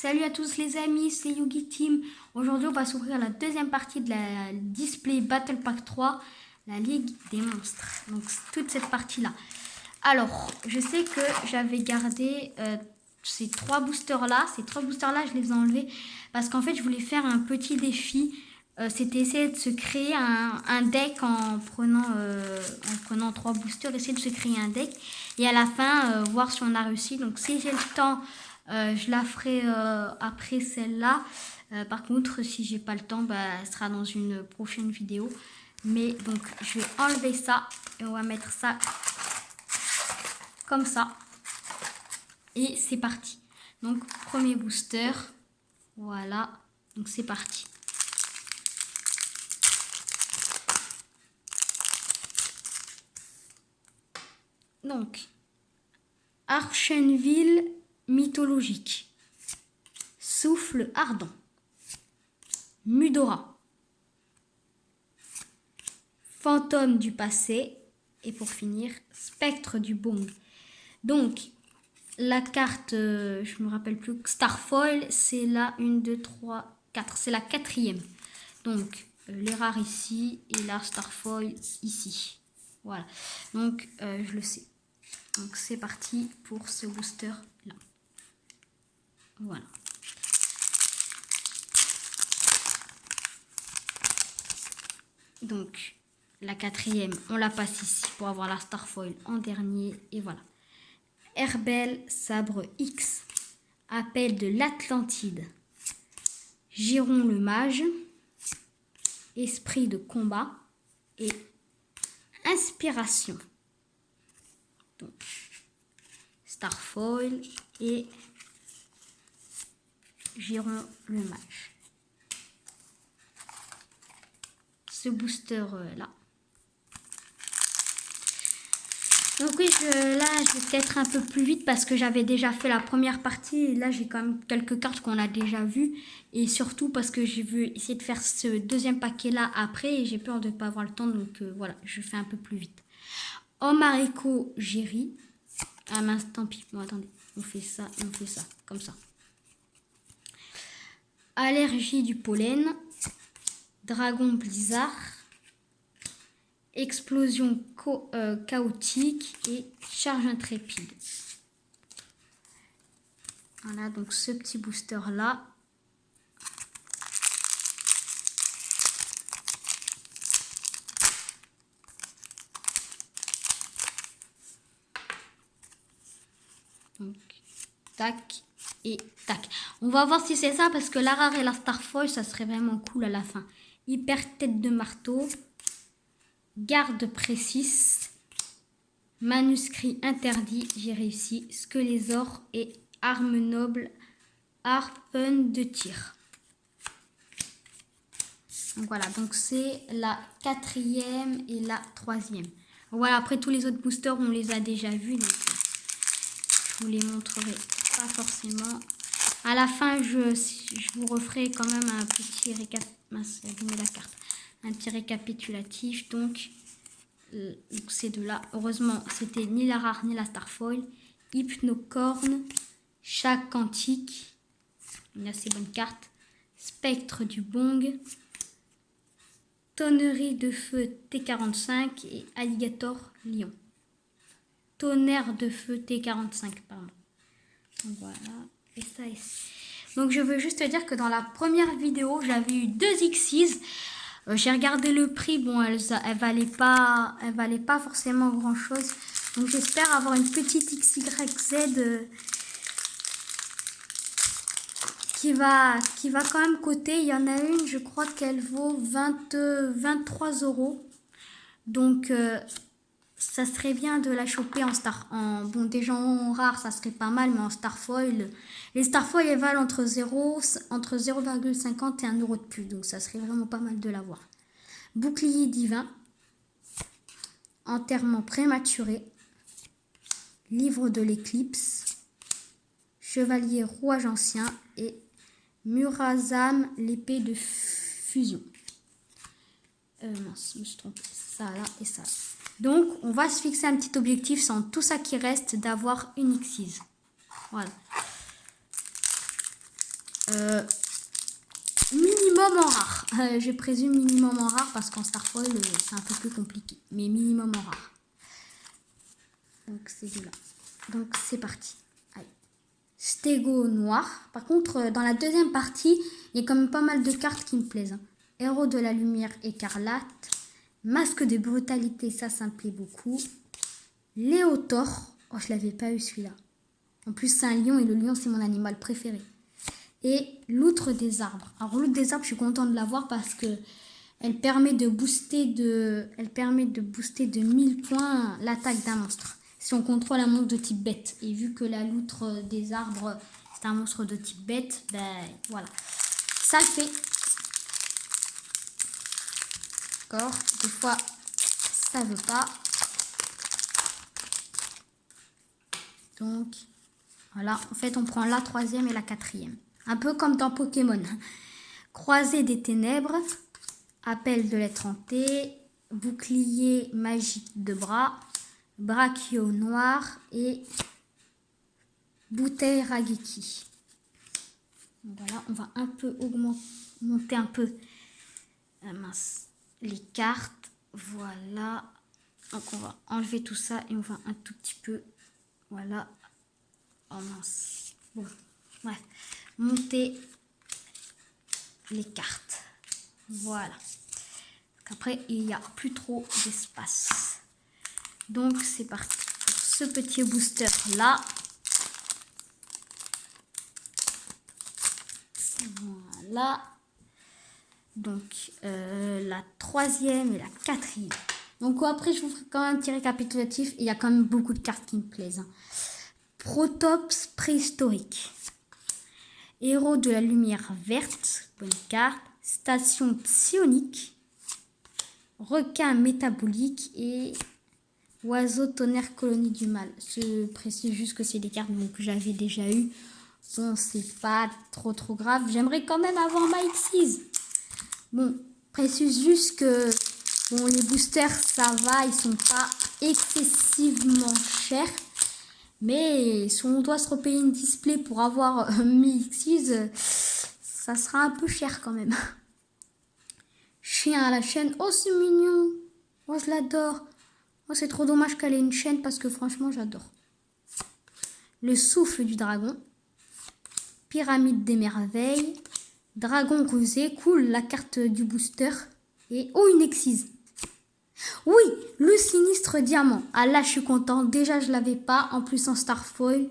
Salut à tous les amis, c'est Yugi Team. Aujourd'hui, on va s'ouvrir la deuxième partie de la Display Battle Pack 3, la Ligue des Monstres. Donc, toute cette partie-là. Alors, je sais que j'avais gardé ces trois boosters-là. Ces trois boosters-là, je les ai enlevés parce qu'en fait, je voulais faire un petit défi. C'était essayer de se créer un deck en prenant trois boosters, essayer de se créer un deck. Et à la fin, voir si on a réussi. Donc, si j'ai le temps... je la ferai après celle-là. Par contre, si j'ai pas le temps, elle sera dans une prochaine vidéo. Mais donc, je vais enlever ça et on va mettre ça comme ça. Et c'est parti. Donc, premier booster. Voilà. Donc, c'est parti. Donc, Archenville mythologique. Souffle ardent. Mudora. Fantôme du passé. Et pour finir, Spectre du Bong. Donc, la carte, je me rappelle plus, Starfoil, c'est la 1, 2, 3, 4. C'est la quatrième. Donc, les rares ici et la Starfoil ici. Voilà. Donc, je le sais. Donc, c'est parti pour ce booster-là. Voilà. Donc, la quatrième, on la passe ici pour avoir la Starfoil en dernier. Et voilà. Herbel, sabre X, appel de l'Atlantide, Giron le mage, esprit de combat et inspiration. Donc, Starfoil et Giron le mage. Ce booster là. Donc oui, là, je vais peut-être un peu plus vite parce que j'avais déjà fait la première partie. Et là, j'ai quand même quelques cartes qu'on a déjà vues. Et surtout parce que j'ai vu essayer de faire ce deuxième paquet-là après. Et j'ai peur de ne pas avoir le temps. Donc voilà, je fais un peu plus vite. Omarico Géry. Ah mince, tant pis. Bon, attendez. On fait ça et on fait ça. Comme ça. Allergie du pollen. Dragon blizzard. Explosion chaotique et charge intrépide. Voilà, donc ce petit booster là. Donc, tac et tac. On va voir si c'est ça parce que la rare et la Starfoil, ça serait vraiment cool à la fin. Hyper tête de marteau. Garde précise. Manuscrit interdit, j'ai réussi. Squelésaure et arme noble. Harpen de tir. Donc voilà, donc c'est la quatrième et la troisième. Voilà, après tous les autres boosters, on les a déjà vus. Donc je vous les montrerai pas forcément. À la fin, je vous referai quand même un petit un petit récapitulatif. Donc ces deux-là, heureusement, c'était ni la rare ni la Starfoil. Hypnocorne, Chat quantique, une assez bonne carte. Spectre du Bong, Tonnerie de feu T45 et Alligator Lion. Tonnerre de feu T45, pardon. Donc voilà, et ça ici. Donc je veux juste te dire que dans la première vidéo, j'avais eu 2 X6. J'ai regardé le prix, bon, elle valait pas forcément grand chose. Donc j'espère avoir une petite XYZ qui va quand même coter. Il y en a une, je crois qu'elle vaut 23 €. Donc ça serait bien de la choper bon, déjà en rare, ça serait pas mal, mais en Starfoil, les Starfoil elles valent entre 0,50 et 1 € de plus, donc ça serait vraiment pas mal de l'avoir. Bouclier divin, enterrement prématuré, livre de l'éclipse, chevalier rouage ancien et Murazam, l'épée de fusion. Mince, je me suis trompée, ça là et ça. Donc, on va se fixer un petit objectif sans tout ça qui reste d'avoir une X6. Voilà. Minimum en rare. Je présume minimum en rare parce qu'en Star Foil, c'est un peu plus compliqué. Mais minimum en rare. Donc c'est celui-là. Donc c'est parti. Allez. Stego noir. Par contre, dans la deuxième partie, il y a quand même pas mal de cartes qui me plaisent. Hein. Héros de la lumière écarlate. Masque de brutalité, ça me plaît beaucoup. Léotor. Oh, je l'avais pas eu celui-là. En plus, c'est un lion et le lion, c'est mon animal préféré. Et l'outre des arbres. Alors, l'outre des arbres, je suis contente de l'avoir parce que elle permet de booster de 1000 points l'attaque d'un monstre. Si on contrôle un monstre de type bête. Et vu que la loutre des arbres, c'est un monstre de type bête, ben voilà. Ça le fait. D'accord. Des fois, ça veut pas. Donc, voilà. En fait, on prend la troisième et la quatrième. Un peu comme dans Pokémon. Croisée des ténèbres. Appel de l'être hanté. Bouclier magique de bras. Brachio noir. Et bouteille Rageki. Voilà, on va un peu monter un peu les cartes. Voilà. Donc on va enlever tout ça et on va un tout petit peu. Voilà. Oh mince. Bon, bref. Monter les cartes. Voilà. Après, il n'y a plus trop d'espace. Donc, c'est parti pour ce petit booster là. Voilà. Donc, la troisième et la quatrième. Donc, après, je vous ferai quand même un petit récapitulatif. Il y a quand même beaucoup de cartes qui me plaisent. Hein. Protops préhistorique. Héros de la lumière verte. Bonne carte. Station psionique. Requin métabolique et oiseau tonnerre colonie du mal. Je précise juste que c'est des cartes que j'avais déjà eues. Bon, c'est pas trop grave. J'aimerais quand même avoir ma X6. Bon, précise juste que bon, les boosters, ça va, ils sont pas excessivement chers. Mais si on doit se repayer une display pour avoir mes X6, ça sera un peu cher quand même. Chien à la chaîne. Oh, c'est mignon. Oh, je l'adore. Oh, c'est trop dommage qu'elle ait une chaîne parce que franchement, j'adore. Le souffle du dragon. Pyramide des merveilles. Dragon rusé. Cool, la carte du booster. Et oh, une Exise. Oui, le sinistre diamant. Ah là, je suis contente. Déjà, je l'avais pas. En plus, en Star Foil.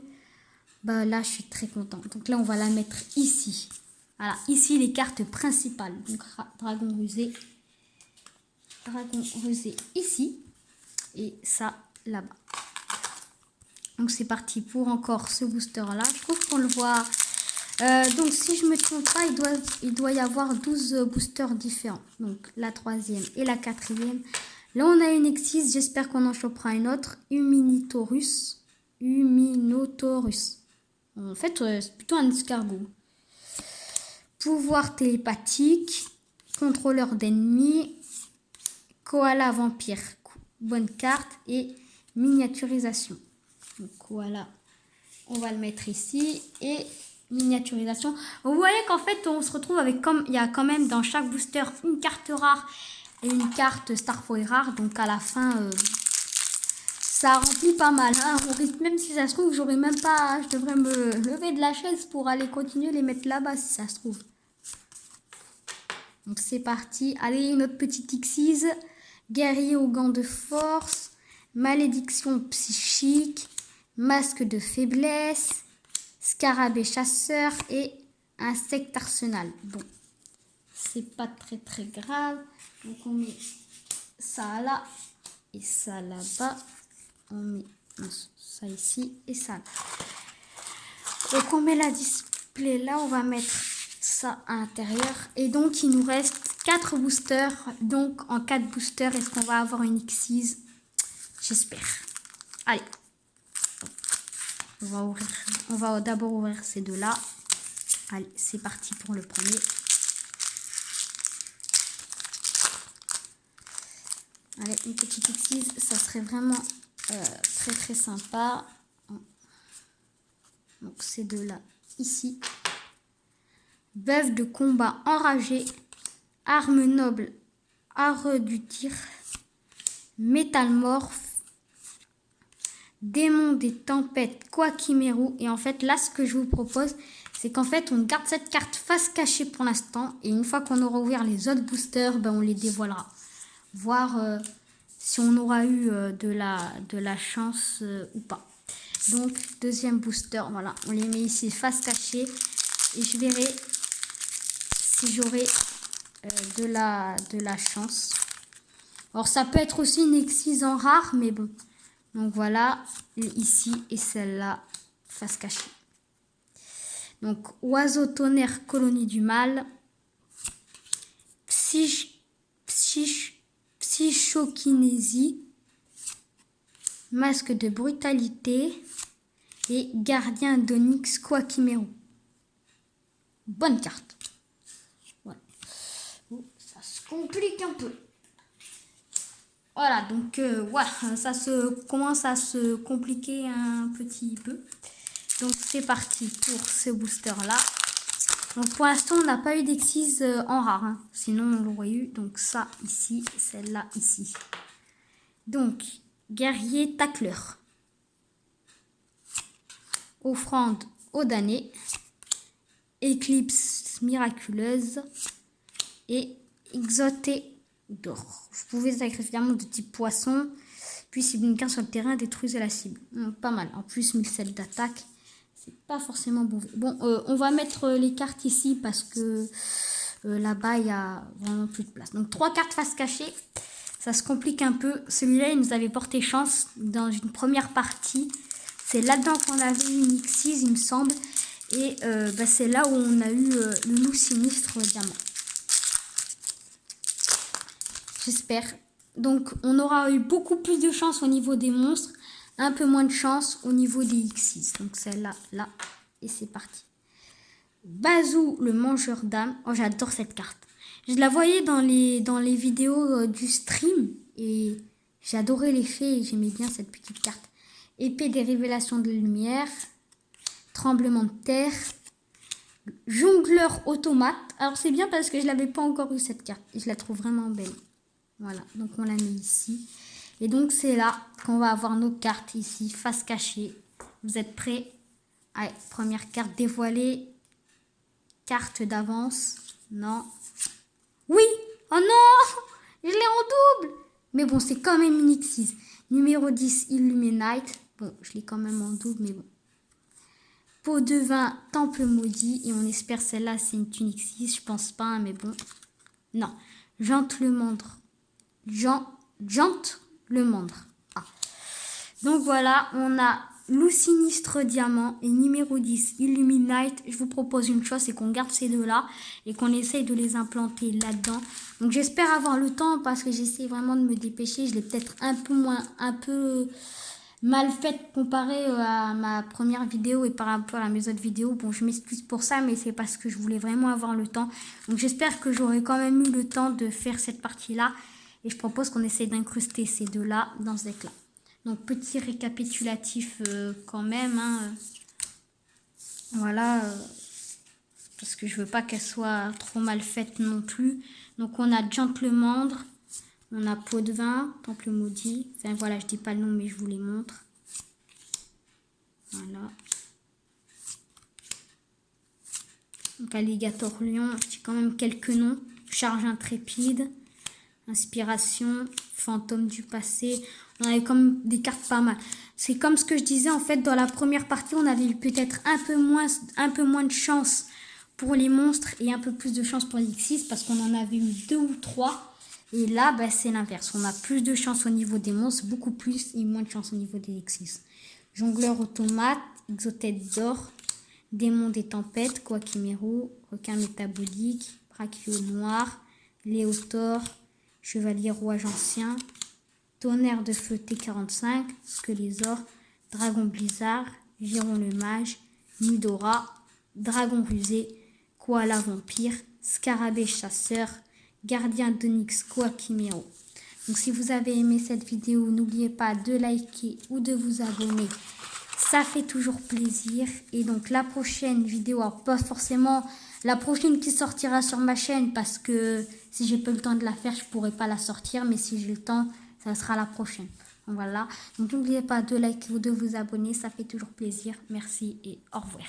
Bah là, je suis très contente. Donc là, on va la mettre ici. Voilà, ici, les cartes principales. Donc, dragon rusé. Dragon rusé ici. Et ça, là-bas. Donc, c'est parti pour encore ce booster-là. Je trouve qu'on le voit. Donc, si je ne me trompe pas, il doit y avoir 12 boosters différents. Donc, la troisième et la quatrième. Là, on a une Exis. J'espère qu'on en chopera une autre. Huminotaurus. En fait, c'est plutôt un escargot. Pouvoir télépathique. Contrôleur d'ennemis. Koala vampire. Bonne carte. Et miniaturisation. Donc, voilà. On va le mettre ici. Et miniaturisation. Vous voyez qu'en fait, on se retrouve avec il y a quand même dans chaque booster une carte rare et une carte Star Foil rare. Donc, à la fin, ça remplit pas mal. Hein. On risque, même si ça se trouve, j'aurais même pas. Je devrais me lever de la chaise pour aller continuer les mettre là-bas si ça se trouve. Donc, c'est parti. Allez, une autre petite Xyz. Guerrier aux gants de force. Malédiction psychique. Masque de faiblesse. Scarabée chasseur et insecte arsenal. Bon, c'est pas très grave. Donc on met ça là et ça là-bas. On met ça ici et ça là. Donc on met la display là. On va mettre ça à l'intérieur. Et donc il nous reste 4 boosters. Donc en 4 boosters, est-ce qu'on va avoir une X6? J'espère. Allez. On va d'abord ouvrir ces deux-là. Allez, c'est parti pour le premier. Allez, une petite Exise, ça serait vraiment très sympa. Donc ces deux-là ici. Veuve de combat enragé, arme noble, art du tir, métamorphe, démon des tempêtes, Quakimeru. Et en fait, là, ce que je vous propose, c'est qu'en fait, on garde cette carte face cachée pour l'instant. Et une fois qu'on aura ouvert les autres boosters, ben, on les dévoilera. Voir si on aura eu de la chance ou pas. Donc, deuxième booster, voilà. On les met ici face cachée. Et je verrai si j'aurai de la chance. Alors, ça peut être aussi une Exquise en rare, mais bon. Donc, voilà, ici et celle-là, face cachée. Donc, Oiseau tonnerre, colonie du mal. Psychokinésie. Masque de brutalité. Et gardien d'Onyx, Quakimeru. Bonne carte. Ouais. Oh, ça se complique un peu. Voilà, donc voilà, ça commence à se compliquer un petit peu. Donc c'est parti pour ce booster-là. Donc pour l'instant, on n'a pas eu d'Exquise en rare. Hein. Sinon, on l'aurait eu. Donc ça ici, celle-là ici. Donc, guerrier tacleur. Offrande aux damnés. Éclipse miraculeuse. Et exoté d'or. Vous pouvez sacrifier un de type poisson. Puis si une carte sur le terrain, détruisez la cible. Pas mal. En plus, 1007 d'attaque. C'est pas forcément bon. Bon, on va mettre les cartes ici parce que là-bas, il y a vraiment plus de place. Donc, 3 cartes face cachée. Ça se complique un peu. Celui-là, il nous avait porté chance dans une première partie. C'est là-dedans qu'on avait eu une X6, il me semble. Et c'est là où on a eu le loup sinistre diamant. J'espère. Donc, on aura eu beaucoup plus de chance au niveau des monstres. Un peu moins de chance au niveau des X6. Donc, celle-là, là. Et c'est parti. Bazou, le mangeur d'âme. Oh, j'adore cette carte. Je la voyais dans les vidéos du stream. Et j'adorais l'effet et j'aimais bien cette petite carte. Épée des révélations de lumière. Tremblement de terre. Jongleur automate. Alors, c'est bien parce que je ne l'avais pas encore eu cette carte. Et je la trouve vraiment belle. Voilà, donc on la met ici. Et donc c'est là qu'on va avoir nos cartes ici, face cachée. Vous êtes prêts? Allez, première carte dévoilée. Carte d'avance. Non. Oui! Oh non! Je l'ai en double! Mais bon, c'est quand même une X6. Numéro 10, Illuminate. Bon, je l'ai quand même en double, mais bon. Pot de vin, Temple maudit. Et on espère celle-là, c'est une tunique 6. Je pense pas, mais bon. Non. Gentlemandre. Le Mandre. Ah. Donc voilà, on a loup sinistre diamant et numéro 10 Illuminate. Je vous propose une chose, c'est qu'on garde ces deux-là et qu'on essaye de les implanter là-dedans. Donc j'espère avoir le temps parce que j'essaie vraiment de me dépêcher. Je l'ai peut-être un peu mal faite comparé à ma première vidéo et par rapport à mes autres vidéos. Bon, je m'excuse pour ça, mais c'est parce que je voulais vraiment avoir le temps. Donc j'espère que j'aurai quand même eu le temps de faire cette partie-là. Et je propose qu'on essaye d'incruster ces deux-là dans ce deck-là. Donc, petit récapitulatif quand même. Hein. Voilà. Parce que je veux pas qu'elle soit trop mal faite non plus. Donc, on a Gentlemandre. On a Pot de vin, Temple maudit. Enfin, voilà, je dis pas le nom, mais je vous les montre. Voilà. Donc, Alligator Lion. J'ai quand même quelques noms. Charge intrépide. Inspiration, fantôme du passé. On avait quand même des cartes pas mal. C'est comme ce que je disais en fait dans la première partie, on avait eu peut-être un peu moins de chance pour les monstres et un peu plus de chance pour les X6 parce qu'on en avait eu 2 ou 3. Et là, c'est l'inverse. On a plus de chance au niveau des monstres, beaucoup plus et moins de chance au niveau des X6. Jongleur automate, exotète d'or, démon des tempêtes, Quakimeru, requin métabolique, brachio noir, léotor, chevalier rouage ancien, tonnerre de feu T45, Squelésor, dragon blizzard, Giron le mage, Nidora, dragon rusé, koala vampire, scarabée chasseur, gardien d'Onyx Quakimeru. Donc si vous avez aimé cette vidéo, n'oubliez pas de liker ou de vous abonner Ça fait toujours plaisir. Et donc la prochaine vidéo, alors pas forcément la prochaine qui sortira sur ma chaîne, parce que si j'ai pas le temps de la faire, je pourrai pas la sortir. Mais si j'ai le temps, ça sera la prochaine. Donc voilà. Donc n'oubliez pas de liker ou de vous abonner, ça fait toujours plaisir. Merci et au revoir.